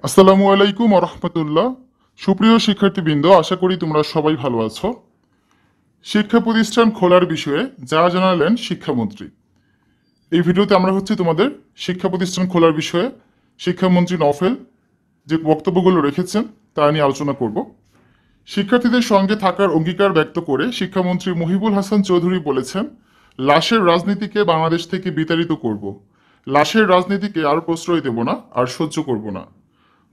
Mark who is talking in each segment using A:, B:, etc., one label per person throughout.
A: আসসালামু আলাইকুম রহমতুল্লাহ। সুপ্রিয় শিক্ষার্থীবৃন্দ, আশা করি তোমরা সবাই ভালো আছো। শিক্ষা প্রতিষ্ঠান খোলার বিষয়ে যা জানালেন শিক্ষামন্ত্রী। এই ভিডিওতে আমরা তোমাদের শিক্ষা প্রতিষ্ঠান খোলার বিষয়ে শিক্ষামন্ত্রী নফেল যে বক্তব্যগুলো রেখেছেন তা নিয়ে আলোচনা করব। শিক্ষার্থীদের সঙ্গে থাকার অঙ্গীকার ব্যক্ত করে শিক্ষামন্ত্রী মহিবুল হাসান চৌধুরী বলেছেন, লাশের রাজনীতিকে বাংলাদেশ থেকে বিতাড়িত করব। লাশের রাজনীতিকে আর প্রশ্রয় দেব না, আর সহ্য করব না।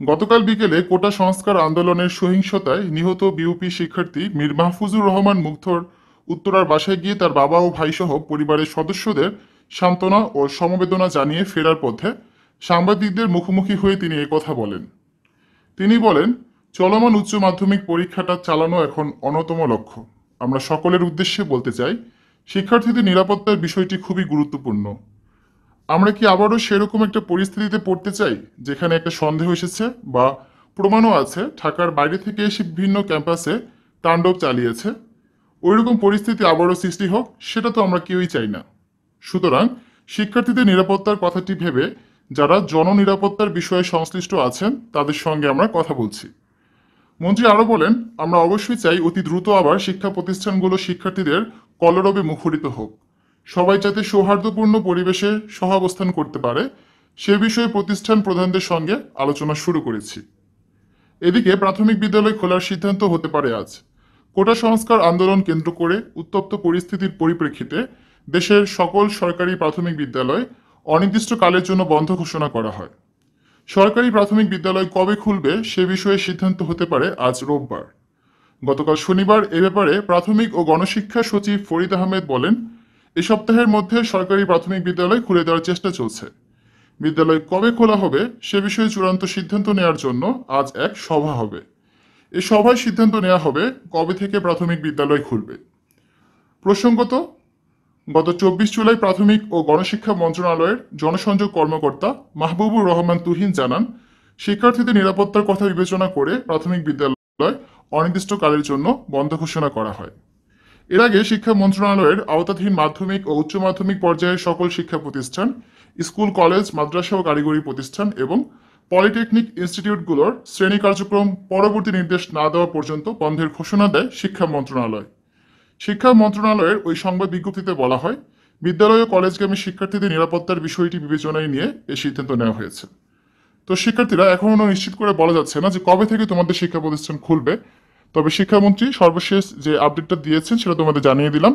A: গতকাল বিকেলে কোটা সংস্কার আন্দোলনের সহিংসতায় নিহত বিউপি শিক্ষার্থী মীর মাহফুজুর রহমান মুগ্ধর উত্তরার বাসায় গিয়ে তার বাবা ও ভাইসহ পরিবারের সদস্যদের সান্ত্বনা ও সমবেদনা জানিয়ে ফেরার পথে সাংবাদিকদের মুখোমুখি হয়ে তিনি কথা বলেন। তিনি বলেন, চলমান উচ্চ মাধ্যমিক পরীক্ষাটা চালানো এখন অন্যতম লক্ষ্য। আমরা সকলের উদ্দেশ্যে বলতে চাই, শিক্ষার্থীদের নিরাপত্তার বিষয়টি খুবই গুরুত্বপূর্ণ। আমরা কি আবারও সেরকম একটা পরিস্থিতিতে পড়তে চাই যেখানে একটা সন্দেহ এসেছে বা প্রমাণও আছে ঢাকার বাইরে থেকে এসে বিভিন্ন ক্যাম্পাসে তাণ্ডব চালিয়েছে? ওইরকম পরিস্থিতি আবারও সৃষ্টি হোক, সেটা তো আমরা কেউই চাই না। সুতরাং শিক্ষার্থীদের নিরাপত্তার কথাটি ভেবে যারা জননিরাপত্তার বিষয়ে সংশ্লিষ্ট আছেন তাদের সঙ্গে আমরা কথা বলছি। মন্ত্রী আরও বলেন, আমরা অবশ্যই চাই অতি দ্রুত আবার শিক্ষা প্রতিষ্ঠানগুলো শিক্ষার্থীদের কলরবে মুখরিত হোক। সবাই যাতে সৌহার্দ্যপূর্ণ পরিবেশে সহাবস্থান করতে পারে সে বিষয়ে প্রতিষ্ঠান প্রধানদের সঙ্গে আলোচনা শুরু করেছি। এদিকে প্রাথমিক বিদ্যালয় খোলার সিদ্ধান্ত হতে পারে আজ। কোটা সংস্কার আন্দোলন কেন্দ্র করে উত্তপ্ত পরিস্থিতির পরিপ্রেক্ষিতে দেশের সকল সরকারি প্রাথমিক বিদ্যালয় অনির্দিষ্টকালের জন্য বন্ধ ঘোষণা করা হয়। সরকারি প্রাথমিক বিদ্যালয় কবে খুলবে সে বিষয়ে সিদ্ধান্ত হতে পারে আজ রোববার। গতকাল শনিবার এ ব্যাপারে প্রাথমিক ও গণশিক্ষা সচিব ফরিদ আহমেদ বলেন, এ সপ্তাহের মধ্যে সরকারি প্রাথমিক বিদ্যালয় খুলে দেওয়ার চেষ্টা চলছে। বিদ্যালয় কবে খোলা হবে সে বিষয়ে চূড়ান্ত সিদ্ধান্ত নেওয়ার জন্য আজ এক সভা হবে। এ সভায় সিদ্ধান্ত নেওয়া হবে কবে থেকে প্রাথমিক বিদ্যালয় খুলবে। প্রসঙ্গত, গত 24 জুলাই প্রাথমিক ও গণশিক্ষা মন্ত্রণালয়ের জনসংযোগ কর্মকর্তা মাহবুবুর রহমান তুহিন জানান, শিক্ষার্থীদের নিরাপত্তার কথা বিবেচনা করে প্রাথমিক বিদ্যালয় অনির্দিষ্টকালের জন্য বন্ধ ঘোষণা করা হয়। এর আগে শিক্ষা মন্ত্রণালয়ের আওতাধীন মাধ্যমিক ও উচ্চ মাধ্যমিক পর্যায়ের সকল শিক্ষা প্রতিষ্ঠান, স্কুল, কলেজ, মাদ্রাসা ও কারিগরি প্রতিষ্ঠান এবং পলিটেকনিক ইনস্টিটিউটগুলোর শ্রেণী কার্যক্রম পরবর্তী নির্দেশ না দেওয়া পর্যন্ত বন্ধের ঘোষণা দেয় শিক্ষা মন্ত্রণালয়। শিক্ষা মন্ত্রণালয়ের ওই সংবাদ বিজ্ঞপ্তিতে বলা হয়, বিদ্যালয় ও কলেজগামী শিক্ষার্থীদের নিরাপত্তার বিষয়টি বিবেচনায় নিয়ে এই সিদ্ধান্ত নেওয়া হয়েছে। তো শিক্ষার্থীরা, এখনো নিশ্চিত করে বলা যাচ্ছে না যে কবে থেকে তোমাদের শিক্ষা প্রতিষ্ঠান খুলবে। তবে শিক্ষামন্ত্রী সর্বশেষ যে আপডেটটা দিয়েছেন সেটা তোমাদের জানিয়ে দিলাম।